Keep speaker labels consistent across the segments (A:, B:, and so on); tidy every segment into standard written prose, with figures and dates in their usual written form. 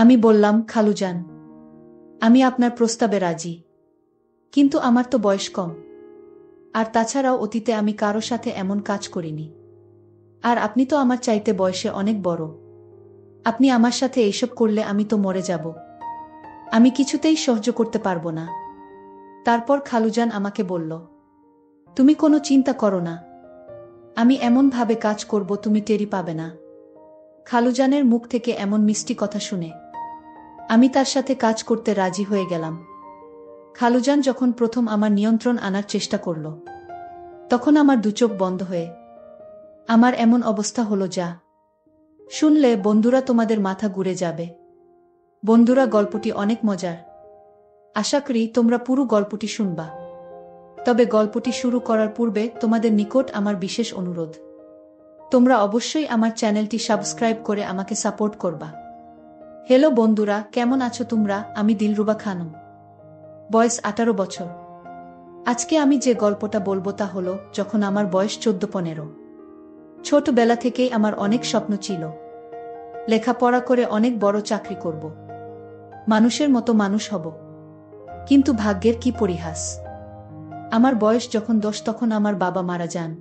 A: আমি বললাম, খালুজান, আমি আপনার প্রস্তাবে রাজি, কিন্তু আমার তো বয়স কম, আর তাছাড়াও অতীতে আমি কারো সাথে এমন কাজ করিনি। আর আপনি তো আমার চাইতে বয়সে অনেক বড়। আপনি আমার সাথে এইসব করলে আমি তো মরে যাব। আমি কিছুতেই সহ্য করতে পারবো না। তারপর খালুজান আমাকে বলল, তুমি কোনো চিন্তা করো না, আমি এমনভাবে কাজ করব তুমি টেরি পাবে না। খালুজানের মুখ থেকে এমন মিষ্টি কথা শুনে আমি তার সাথে কাজ করতে রাজি হয়ে গেলাম। খালুজান যখন প্রথম আমার নিয়ন্ত্রণ আনার চেষ্টা করল, তখন আমার দুচোখ বন্ধ হয়ে আমার এমন অবস্থা হলো যা শুনলে বন্ধুরা তোমাদের মাথা ঘুরে যাবে। বন্ধুরা, গল্পটি অনেক মজার। আশা করি তোমরা পুরো গল্পটি শুনবা। তবে গল্পটি শুরু করার পূর্বে তোমাদের নিকট আমার বিশেষ অনুরোধ, তোমরা অবশ্যই আমার চ্যানেলটি সাবস্ক্রাইব করে আমাকে সাপোর্ট করবা। হ্যালো বন্ধুরা, কেমন আছো তোমরা? আমি দিলরুবা খানম, বয়স 18 বছর। আজকে আমি যে গল্পটা বলবো তা হলো যখন আমার বয়স 14-15। ছোটবেলা থেকেই আমার অনেক স্বপ্ন ছিল, লেখাপড়া করে অনেক বড় চাকরি করব, মানুষের মতো মানুষ হব। কিন্তু ভাগ্যের কি পরিহাস, আমার বয়স যখন 10 তখন আমার বাবা মারা যান।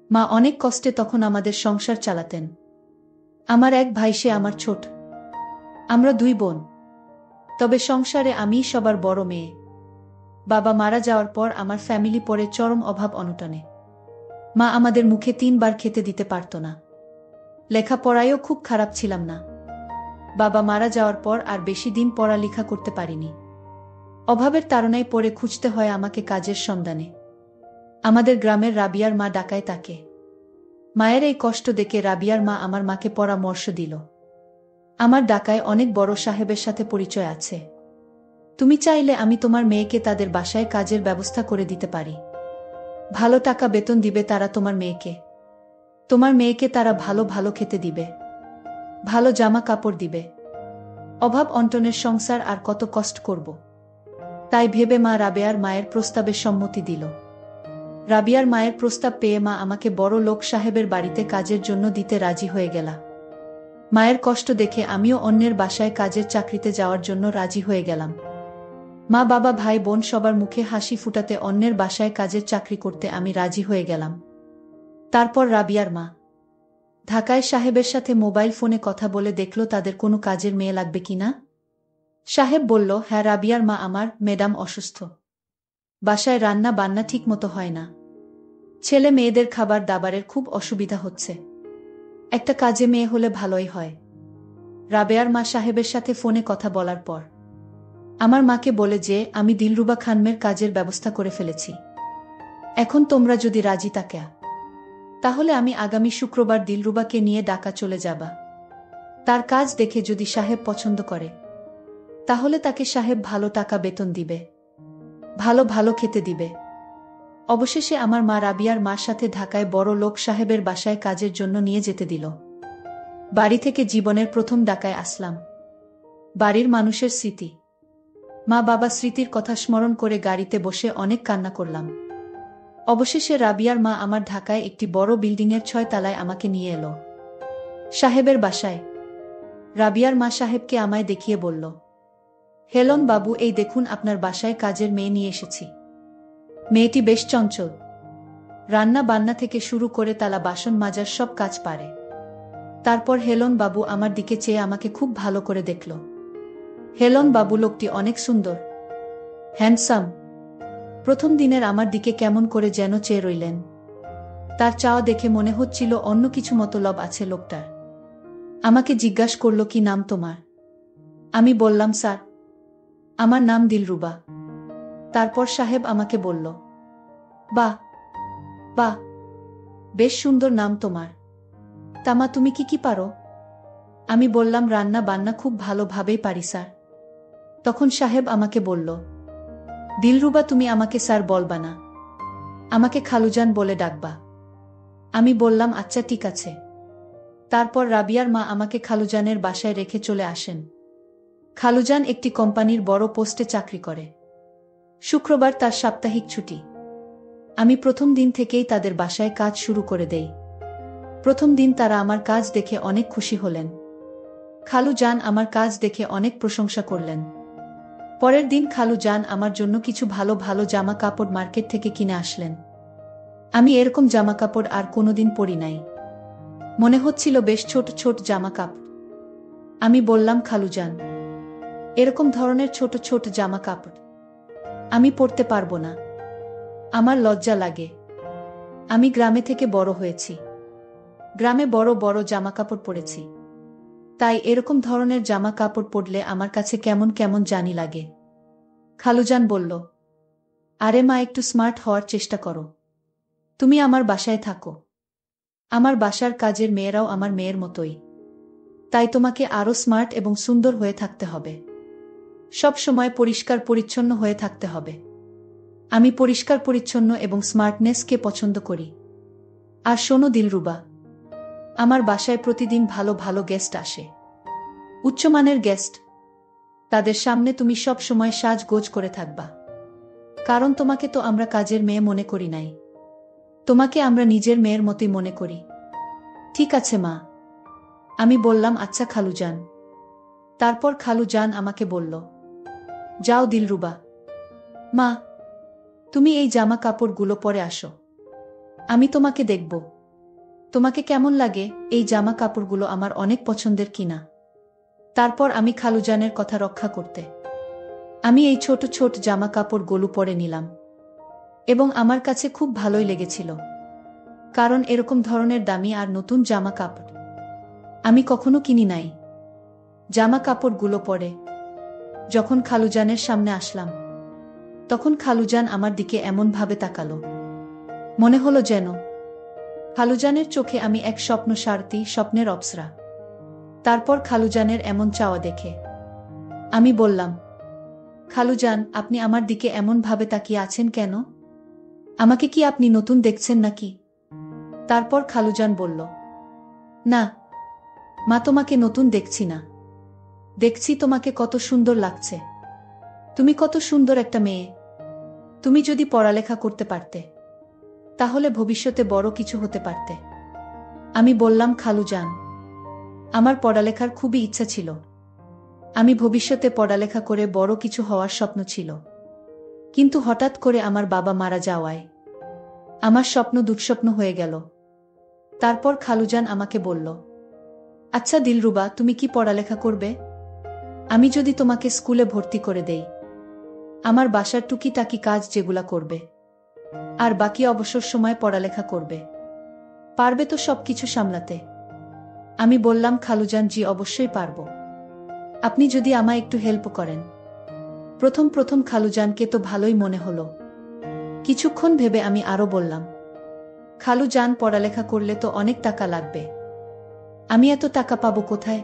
A: মা অনেক কষ্টে তখন আমাদের সংসার চালাতেন। আমার এক ভাই, সে আমার ছোট। আমরা 2 বোন, তবে সংসারে আমিই সবার বড় মেয়ে। বাবা মারা যাওয়ার পর আমার ফ্যামিলি পড়ে চরম অভাব অনটনে। মা আমাদের মুখে 3 বার খেতে দিতে পারত না। লেখাপড়ায়ও খুব খারাপ ছিলাম না। বাবা মারা যাওয়ার পর আর বেশি দিন পড়ালেখা করতে পারিনি। অভাবের তাড়নায় পড়ে খুঁজতে হয় আমাকে কাজের সন্ধানে। আমাদের গ্রামের রাবিয়ার মা ডাকায় তাকে। মায়ের এই কষ্ট দেখে রাবিয়ার মা আমার মাকে পরামর্শ দিল, আমার ঢাকায় অনেক বড় সাহেবের সাথে পরিচয় আছে। তুমি চাইলে আমি তোমার মেয়েকে তাদের বাসায় কাজের ব্যবস্থা করে দিতে পারি। ভালো টাকা বেতন দিবে তারা তোমার মেয়েকে। তোমার মেয়েকে তারা ভালো ভালো খেতে দিবে, ভালো জামা কাপড় দিবে। অভাব অনটনের সংসার আর কত কষ্ট করব। তাই ভেবে মা রাবেয়ার মায়ের প্রস্তাবে সম্মতি দিল। রাবিয়ার মায়ের প্রস্তাব পেয়ে মা আমাকে বড় লোক সাহেবের বাড়িতে কাজের জন্য দিতে রাজি হয়ে গেল। মায়ের কষ্ট দেখে আমিও অন্যের বাসায় কাজের চাকরিতে যাওয়ার জন্য রাজি হয়ে গেলাম। মা, বাবা, ভাই, বোন সবার মুখে হাসি ফুটাতে অন্যের বাসায় কাজের চাকরি করতে আমি রাজি হয়ে গেলাম। তারপর রাবিয়ার মা ঢাকায় সাহেবের সাথে মোবাইল ফোনে কথা বলে দেখল তাদের কোনো কাজের মেয়ে লাগবে কিনা। সাহেব বলল, হ্যাঁ রাবিয়ার মা, আমার ম্যাডাম অসুস্থ, বাসায় রান্না বান্না ঠিক মতো হয় না, ছেলে মেয়েদের খাবার দাবারের খুব অসুবিধা হচ্ছে, একটা কাজে মেয়ে হলে ভালোই হয়। রাবেয়ার মা সাহেবের সাথে ফোনে কথা বলার পর আমার মাকে বলে যে আমি দিলরুবা খানমের কাজের ব্যবস্থা করে ফেলেছি। এখন তোমরা যদি রাজি থাকো তাহলে আমি আগামী শুক্রবার দিলরুবাকে নিয়ে ঢাকা চলে যাবা। তার কাজ দেখে যদি সাহেব পছন্দ করে তাহলে তাকে সাহেব ভালো টাকা বেতন দিবে, ভালো ভালো খেতে দিবে। অবশেষে আমার মা রাবিয়ার মার সাথে ঢাকায় বড় লোক সাহেবের বাসায় কাজের জন্য নিয়ে যেতে দিল। বাড়ি থেকে জীবনের প্রথম ঢাকায় আসলাম। বাড়ির মানুষের স্মৃতি, মা বাবা স্মৃতির কথা স্মরণ করে গাড়িতে বসে অনেক কান্না করলাম। অবশেষে রাবিয়ার মা আমার ঢাকায় একটি বড় বিল্ডিংয়ের 6 তলায় আমাকে নিয়ে এলো সাহেবের বাসায়। রাবিয়ার মা সাহেবকে আমায় দেখিয়ে বলল, হেলন বাবু, এই দেখুন আপনার বাসায় কাজের মেয়ে নিয়ে এসেছি। মেয়েটি বেশ চঞ্চল, রান্না বান্না থেকে শুরু করে তালা বাসন মাজার সব কাজ পারে। তারপর হেলন বাবু আমার দিকে চেয়ে আমাকে খুব ভালো করে দেখল। হেলন বাবু লোকটি অনেক সুন্দর, হ্যান্ডসাম। প্রথম দিনের আমার দিকে কেমন করে যেন চেয়ে রইলেন। তার চাওয়া দেখে মনে হচ্ছিল অন্য কিছু মতলব আছে লোকটার। আমাকে জিজ্ঞাসা করল, কি নাম তোমার? আমি বললাম, স্যার, আমার নাম দিলরুবা। তারপর সাহেব আমাকে বলল, বাহ বাহ, বেশ সুন্দর নাম তোমার। তামা তুমি কি কি পারো? আমি বললাম, রান্না বান্না খুব ভালোভাবেই পারি স্যার। তখন সাহেব আমাকে বলল, দিলরুবা, তুমি আমাকে স্যার বলবা না, আমাকে খালুজান বলে ডাকবা। আমি বললাম, আচ্ছা ঠিক আছে। তারপর রাবিয়ার মা আমাকে খালুজানের বাসায় রেখে চলে আসেন। খালুজান একটি কোম্পানির বড় পোস্টে চাকরি করে। শুক্রবার তার সাপ্তাহিক ছুটি। আমি প্রথম দিন থেকেই তাদের বাসায় কাজ শুরু করে দেই। প্রথম দিন তারা আমার কাজ দেখে অনেক খুশি হলেন। খালু জান আমার কাজ দেখে অনেক প্রশংসা করলেন। পরের দিন খালু জান আমার জন্য কিছু ভালো ভালো জামা কাপড় মার্কেট থেকে কিনে আসলেন। আমি এরকম জামা কাপড় আর কোনোদিন পরি নাই। মনে হচ্ছিল বেশ ছোট ছোট জামা কাপড়। আমি বললাম, খালু জান, এরকম ধরনের ছোট ছোট জামা কাপড় আমি পরতে পারবো না, আমার লজ্জা লাগে। আমি গ্রামে থেকে বড় হয়েছি, গ্রামে বড় বড় জামা কাপড় পরেছি, তাই এরকম ধরনের জামা কাপড় পরলে আমার কাছে কেমন কেমন জানি লাগে। খালুজান বলল, আরে মা, একটু স্মার্ট হওয়ার চেষ্টা করো। তুমি আমার বাসায় থাকো, আমার বাসার কাজের মেয়েরাও আমার মেয়ের মতোই, তাই তোমাকে আরও স্মার্ট এবং সুন্দর হয়ে থাকতে হবে। সব সময় পরিষ্কার পরিচ্ছন্ন হয়ে থাকতে হবে। আমি পরিষ্কার পরিচ্ছন্ন এবং স্মার্টনেসকে পছন্দ করি। আর শোনো দিলরুবা, আমার বাসায় প্রতিদিন ভালো ভালো গেস্ট আসে, উচ্চমানের গেস্ট। তাদের সামনে তুমি সব সময় সাজগোজ করে থাকবা, কারণ তোমাকে তো আমরা কাজের মেয়ে মনে করি নাই, তোমাকে আমরা নিজের মেয়ের মতোই মনে করি। ঠিক আছে মা, আমি বললাম, আচ্ছা খালুজান। তারপর খালুজান আমাকে বলল, যাও দিলরুবা, মা, তুমি এই জামা কাপড়গুলো পরে আসো, আমি তোমাকে দেখব তোমাকে কেমন লাগে। এই জামা কাপড়গুলো আমার অনেক পছন্দের কিনা। তারপর আমি খালুজানের কথা রক্ষা করতে আমি এই ছোট ছোট জামা কাপড়গুলো পরে নিলাম, এবং আমার কাছে খুব ভালোই লেগেছিল, কারণ এরকম ধরনের দামি আর নতুন জামা কাপড় আমি কখনো কিনি নাই। জামা কাপড়গুলো পরে যখন খালুজানের সামনে আসলাম, তখন খালুজান আমার দিকে এমনভাবে তাকালো, মনে হলো যেন খালুজানের চোখে আমি এক স্বপ্ন সারথি, স্বপ্নের অপ্সরা। তারপর খালুজানের এমন চাওয়া দেখে আমি বললাম, খালুজান, আপনি আমার দিকে এমনভাবে তাকিয়ে আছেন কেন? আমাকে কি আপনি নতুন দেখছেন নাকি? তারপর খালুজান বলল, না মা, তোমাকে নতুন দেখছি না, দেখছি তোমাকে কত সুন্দর লাগছে। তুমি কত সুন্দর একটা মেয়ে। তুমি যদি পড়ালেখা করতে পারতে, তাহলে ভবিষ্যতে বড় কিছু হতে পারতে। আমি বললাম, খালুজান, আমার পড়ালেখার খুবই ইচ্ছা ছিল। আমি ভবিষ্যতে পড়ালেখা করে বড় কিছু হওয়ার স্বপ্ন ছিল, কিন্তু হঠাৎ করে আমার বাবা মারা যাওয়ায় আমার স্বপ্ন দুঃস্বপ্ন হয়ে গেল। তারপর খালুজান আমাকে বলল, আচ্ছা দিলরুবা, তুমি কি পড়ালেখা করবে? আমি যদি তোমাকে স্কুলে ভর্তি করে দেই, আমার বাসার টুকিটাকি কাজ যেগুলা করবে, আর বাকি অবসর সময় পড়ালেখা করবে, পারবে তো সবকিছু সামলাতে? আমি বললাম, খালুজান, জি অবশ্যই পারব, আপনি যদি আমায় একটু হেল্প করেন। প্রথম প্রথম খালুজানকে তো ভালোই মনে হলো। কিছুক্ষণ ভেবে আমি আরো বললাম, খালুজান, পড়ালেখা করলে তো অনেক টাকা লাগবে, আমি এত টাকা পাবো কোথায়?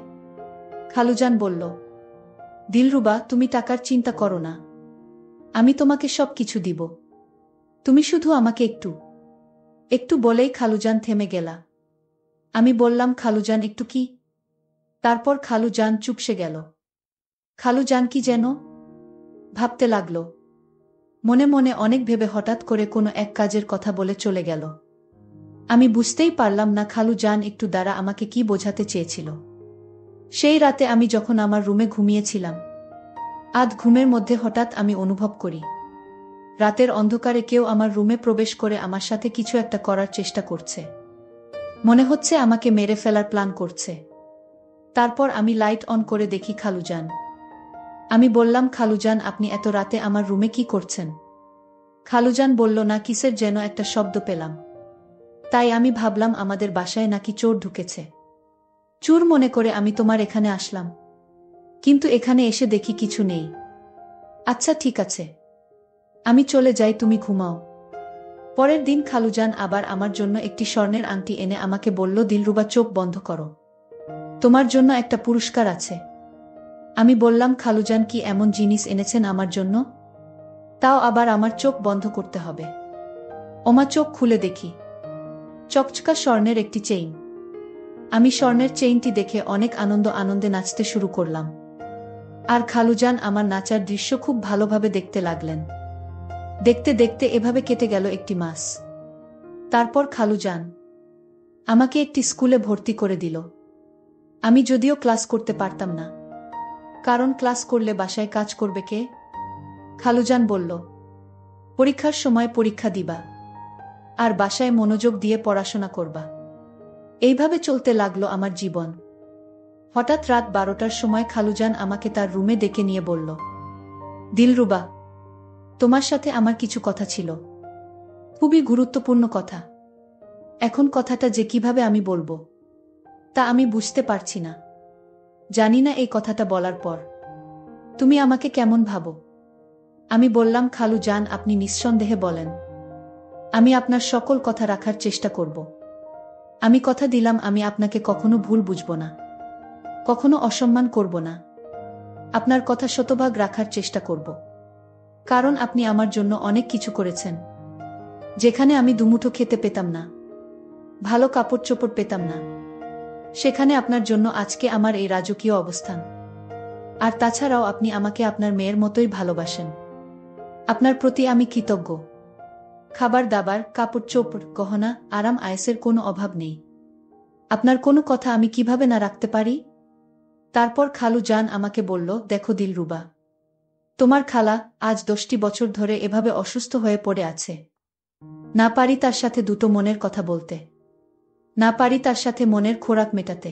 A: খালুজান বলল, দিলরুবা, তুমি টাকার চিন্তা করো না, আমি তোমাকে সব কিছু দিব, তুমি শুধু আমাকে একটু একটু বলেই খালুজান থেমে গেলা। আমি বললাম, খালুজান, একটু কি? তারপর খালুজান চুপসে গেল। খালুজান কি যেন ভাবতে লাগলো, মনে মনে অনেক ভেবে হঠাৎ করে কোনো এক কাজের কথা বলে চলে গেল। আমি বুঝতেই পারলাম না খালুজান একটু দ্বারা আমাকে কি বোঝাতে চেয়েছিল। সেই রাতে আমি যখন আমার রুমে ঘুমিয়েছিলাম, আধ ঘুমের মধ্যে হঠাৎ আমি অনুভব করি রাতের অন্ধকারে কেউ আমার রুমে প্রবেশ করে আমার সাথে কিছু একটা করার চেষ্টা করছে। মনে হচ্ছে আমাকে মেরে ফেলার প্ল্যান করছে। তারপর আমি লাইট অন করে দেখি খালুজান। আমি বললাম, খালুজান, আপনি এত রাতে আমার রুমে কি করছেন? খালুজান বলল, না, কিসের যেন একটা শব্দ পেলাম, তাই আমি ভাবলাম আমাদের বাসায় নাকি চোর ঢুকেছে। চোর মনে করে আমি তোমার এখানে আসলাম, কিন্তু এখানে এসে দেখি কিছু নেই। আচ্ছা ঠিক আছে, আমি চলে যাই, তুমি ঘুমাও। পরের দিন খালুজান আবার আমার জন্য একটি স্বর্ণের আংটি এনে আমাকে বলল, দিলরুবা, চোখ বন্ধ করো, তোমার জন্য একটা পুরস্কার আছে। আমি বললাম, খালুজান, কি এমন জিনিস এনেছেন আমার জন্য? তাও আবার আমার চোখ বন্ধ করতে হবে? ওমা, চোখ খুলে দেখি চকচকা স্বর্ণের একটি চেইন। আমি স্বর্ণের চেইনটি দেখে অনেক আনন্দে নাচতে শুরু করলাম, আর খালুজান আমার নাচার দৃশ্য খুব ভালোভাবে দেখতে লাগলেন। দেখতে দেখতে এভাবে কেটে গেল একটি মাস। তারপর খালুজান আমাকে একটি স্কুলে ভর্তি করে দিল। আমি যদিও ক্লাস করতে পারতাম না, কারণ ক্লাস করলে বাসায় কাজ করবে কে? খালুজান বলল, পরীক্ষার সময় পরীক্ষা দিবা, আর বাসায় মনোযোগ দিয়ে পড়াশোনা করবা। এইভাবে চলতে লাগলো আমার জীবন। হঠাৎ রাত 12টার সময় খালুজান আমাকে তার রুমে ডেকে নিয়ে বলল, দিলরুবা, তোমার সাথে আমার কিছু কথা ছিল, খুবই গুরুত্বপূর্ণ কথা। এখন কথাটা যে কিভাবে আমি বলবো তা আমি বুঝতে পারছি না। জানি না এই কথাটা বলার পর তুমি আমাকে কেমন ভাবো। আমি বললাম, খালুজান, আপনি নিঃসন্দেহে বলেন, আমি আপনার সকল কথা রাখার চেষ্টা করব। আমি কথা দিলাম আমি আপনাকে কখনো ভুল বুঝব না, কখনো অসম্মান করব না। আপনার কথা শতভাগ রাখার চেষ্টা করব, কারণ আপনি আমার জন্য অনেক কিছু করেছেন। যেখানে আমি দুমুঠো খেতে পেতাম না, ভালো কাপড় চোপড় পেতাম না, সেখানে আপনার জন্য আজকে আমার এই রাজকীয় অবস্থান। আর তাছাড়াও আপনি আমাকে আপনার মেয়ের মতোই ভালোবাসেন। আপনার প্রতি আমি কৃতজ্ঞ। খাবার দাবার, কাপড় চোপড়, গহনা, আরাম আয়েসের কোনো অভাব নেই। আপনার কোনো কথা আমি কিভাবে না রাখতে পারি? তারপর খালুজান আমাকে বলল, দেখো দিলরুবা, তোমার খালা আজ 10টি বছর ধরে এভাবে অসুস্থ হয়ে পড়ে আছে। না পারি তার সাথে দুটো মনের কথা বলতে, না পারি তার সাথে মনের খোরাক মেটাতে।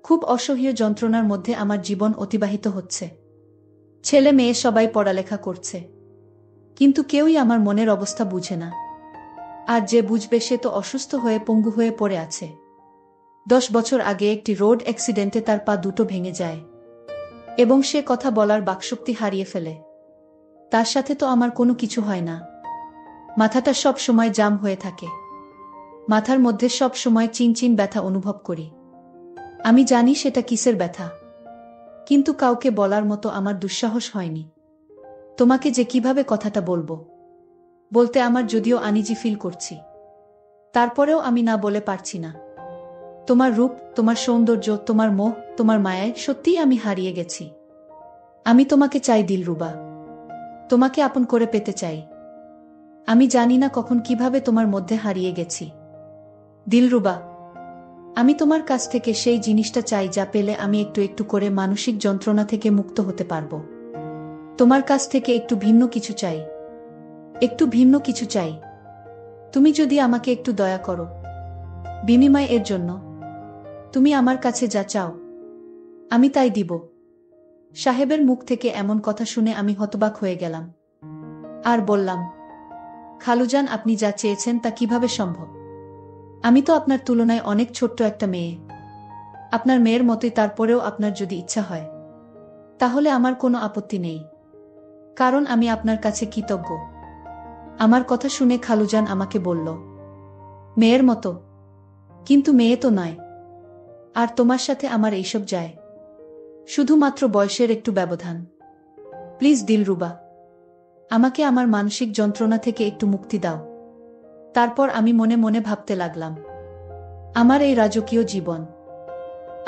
A: খুব অসহ্য যন্ত্রণার মধ্যে আমার জীবন অতিবাহিত হচ্ছে। ছেলে মেয়ে সবাই পড়ালেখা করছে, কিন্তু কেউই আমার মনের অবস্থা বুঝে না। আর যে বুঝবে সে তো অসুস্থ হয়ে পঙ্গু হয়ে পড়ে আছে। 10 বছর আগে একটি রোড অ্যাক্সিডেন্টে তার পা দুটো ভেঙে যায় এবং সে কথা বলার বাকশক্তি হারিয়ে ফেলে। তার সাথে তো আমার কোনো কিছু হয় না। মাথাটা সব সময় জাম হয়ে থাকে, মাথার মধ্যে সব সময় চিনচিন ব্যথা অনুভব করি। আমি জানি সেটা কিসের ব্যথা, কিন্তু কাউকে বলার মতো আমার দুঃসাহস হয়নি। তোমাকে যে কিভাবে কথাটা বলবো, বলতে আমার যদিও আনিজি ফিল করছি, তারপরেও আমি না বলে পারছি না। তোমার রূপ, তোমার সৌন্দর্য, তোমার মোহ, তোমার মায়ায় সত্যিই আমি হারিয়ে গেছি। আমি তোমাকে চাই দিলরুবা, তোমাকে আপন করে পেতে চাই। আমি জানি না কখন কিভাবে তোমার মধ্যে হারিয়ে গেছি। দিলরুবা, আমি তোমার কাছ থেকে সেই জিনিসটা চাই যা পেলে আমি একটু একটু করে মানসিক যন্ত্রণা থেকে মুক্ত হতে পারবো। তোমার কাছ থেকে একটু ভিন্ন কিছু চাই, একটু ভিন্ন কিছু চাই। তুমি যদি আমাকে একটু দয়া করো, বিনিময় এর জন্য তুমি আমার কাছে যা চাও আমি তাই দিব। সাহেবের মুখ থেকে এমন কথা শুনে আমি হতবাক হয়ে গেলাম আর বললাম, খালুজান, আপনি যা চেয়েছেন তা কিভাবে সম্ভব? আমি তো আপনার তুলনায় অনেক ছোট্ট একটা মেয়ে, আপনার মেয়ের মতোই। তারপরেও আপনার যদি ইচ্ছা হয় তাহলে আমার কোনো আপত্তি নেই, কারণ আমি আপনার কাছে কৃতজ্ঞ। আমার কথা শুনে খালুজান আমাকে বলল, মেয়ের মতো? কিন্তু মেয়ে তো নয়। আর তোমার সাথে আমার এইসব যায়, শুধুমাত্র বয়সের একটু ব্যবধান। প্লিজ দিলরুবা, আমাকে আমার মানসিক যন্ত্রণা থেকে একটু মুক্তি দাও। তারপর আমি মনে মনে ভাবতে লাগলাম, আমার এই রাজকীয় জীবন,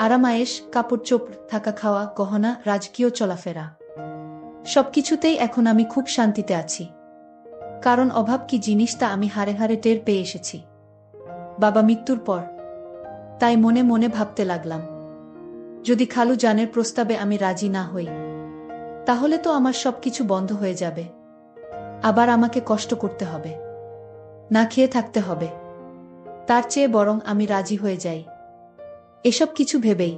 A: আরামায়েশ, কাপড় চোপড়, থাকা খাওয়া, গহনা, রাজকীয় চলাফেরা, সবকিছুতেই এখন আমি খুব শান্তিতে আছি। কারণ অভাব কি জিনিস তা আমি হাড়ে হাড়ে টের পেয়ে এসেছি বাবা মৃত্যুর পর। তাই মনে মনে ভাবতে লাগলাম, যদি খালুজানের প্রস্তাবে আমি রাজি না হই, তাহলে তো আমার সবকিছু বন্ধ হয়ে যাবে। আবার আমাকে কষ্ট করতে হবে, না খেয়ে থাকতে হবে। তার চেয়ে বরং আমি রাজি হয়ে যাই। এসব কিছু ভেবেই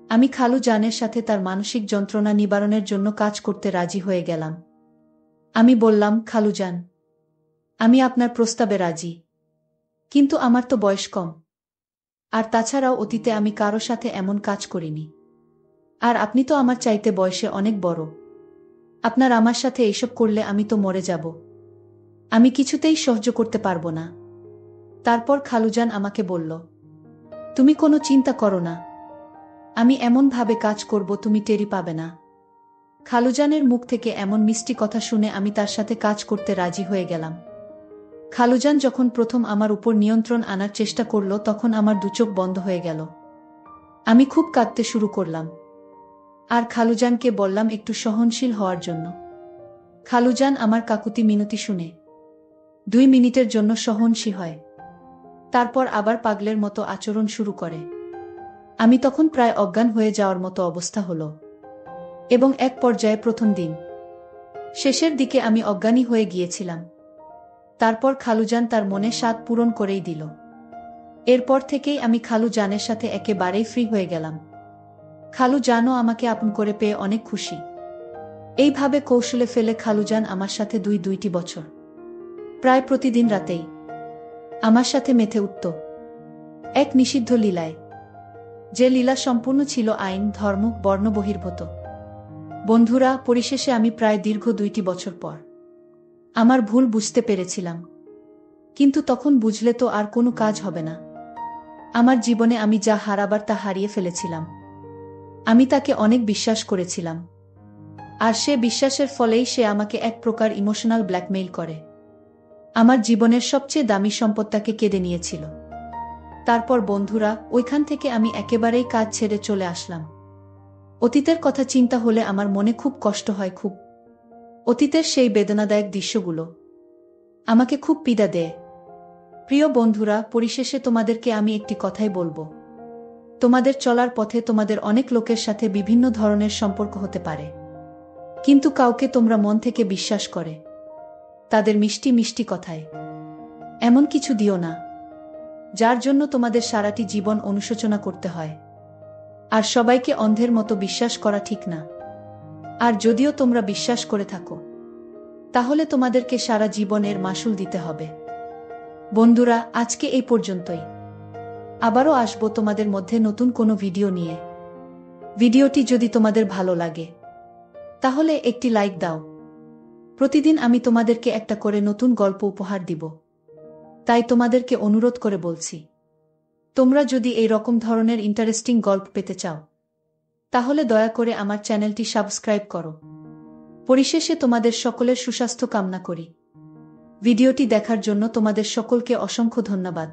A: আমি খালুজানের সাথে তার মানসিক যন্ত্রণা নিবারণের জন্য কাজ করতে রাজি হয়ে গেলাম। আমি বললাম, খালুজান, আমি আপনার প্রস্তাবে রাজি, কিন্তু আমার তো বয়স কম। আর তাছাড়াও অতীতে আমি কারো সাথে এমন কাজ করিনি। আর আপনি তো আমার চাইতে বয়সে অনেক বড়। আপনার আমার সাথে এইসব করলে আমি তো মরে যাব। আমি কিছুতেই সহ্য করতে পারবো না। তারপর খালুজান আমাকে বলল, তুমি কোনো চিন্তা করো না, আমি এমনভাবে কাজ করব তুমি টেরি পাবে না। খালুজানের মুখ থেকে এমন মিষ্টি কথা শুনে আমি তার সাথে কাজ করতে রাজি হয়ে গেলাম। খালুজান যখন প্রথম আমার উপর নিয়ন্ত্রণ আনার চেষ্টা করল, তখন আমার দুচোখ বন্ধ হয়ে গেল। আমি খুব কাঁদতে শুরু করলাম আর খালুজানকে বললাম একটু সহনশীল হওয়ার জন্য। খালুজান আমার কাকুতি মিনতি শুনে 2 মিনিটের জন্য সহনশীল হয়, তারপর আবার পাগলের মতো আচরণ শুরু করে। আমি তখন প্রায় অজ্ঞান হয়ে যাওয়ার মতো অবস্থা হলো। এবং এক পর্যায়ে প্রথম দিন শেষের দিকে আমি অজ্ঞানী হয়ে গিয়েছিলাম। তারপর খালুজান তার মনে স্বাদ পূরণ করেই দিল। এরপর থেকেই আমি খালুজানের সাথে একেবারেই ফ্রি হয়ে গেলাম। খালুজানও আমাকে আপন করে পেয়ে অনেক খুশি। এইভাবে কৌশলে ফেলে খালুজান আমার সাথে দুইটি বছর প্রায় প্রতিদিন রাতেই আমার সাথে মেতে উঠত এক নিষিদ্ধ লীলায়, যে লীলা সম্পূর্ণ ছিল আইন, ধর্ম, বর্ণ বহির্ভূত। বন্ধুরা, পরিশেষে আমি প্রায় দীর্ঘ 2টি বছর পর আমার ভুল বুঝতে পেরেছিলাম। কিন্তু তখন বুঝলে তো আর কোনো কাজ হবে না। আমার জীবনে আমি যা হারাবার তা হারিয়ে ফেলেছিলাম। আমি তাকে অনেক বিশ্বাস করেছিলাম, আর সে বিশ্বাসের ফলেই সে আমাকে এক প্রকার ইমোশনাল ব্ল্যাকমেইল করে আমার জীবনের সবচেয়ে দামি সম্পদটাকে কেড়ে নিয়েছিল। তারপর বন্ধুরা, ওইখান থেকে আমি একেবারেই কাজ ছেড়ে চলে আসলাম। অতীতের কথা চিন্তা হলে আমার মনে খুব কষ্ট হয়। খুব অতীতের সেই বেদনাদায়ক দৃশ্যগুলো আমাকে খুব পীড়া দেয়। প্রিয় বন্ধুরা, পরিশেষে তোমাদেরকে আমি একটি কথাই বলবো। তোমাদের চলার পথে তোমাদের অনেক লোকের সাথে বিভিন্ন ধরনের সম্পর্ক হতে পারে, কিন্তু কাউকে তোমরা মন থেকে বিশ্বাস করে তাদের মিষ্টি মিষ্টি কথায় এমন কিছু দিও না যার জন্য তোমাদের সারাটি জীবন অনুশোচনা করতে হয়। আর সবাইকে অন্ধের মতো বিশ্বাস করা ঠিক না। আর যদিও তোমরা বিশ্বাস করে থাকো, তাহলে তোমাদেরকে সারা জীবনের মাসুল দিতে হবে। বন্ধুরা, আজকে এই পর্যন্তই। আবারও আসবো তোমাদের মধ্যে নতুন কোনো ভিডিও নিয়ে। ভিডিওটি যদি তোমাদের ভালো লাগে তাহলে একটি লাইক দাও। প্রতিদিন আমি তোমাদেরকে একটা করে নতুন গল্প উপহার দিব, তাই তোমাদেরকে অনুরোধ করে বলছি, তোমরা যদি এই রকম ধরনের ইন্টারেস্টিং গল্প পেতে চাও তাহলে দয়া করে আমার চ্যানেলটি সাবস্ক্রাইব করো। পরিশেষে তোমাদের সকলের সুস্বাস্থ্য কামনা করি। ভিডিওটি দেখার জন্য তোমাদের সকলকে অসংখ্য ধন্যবাদ।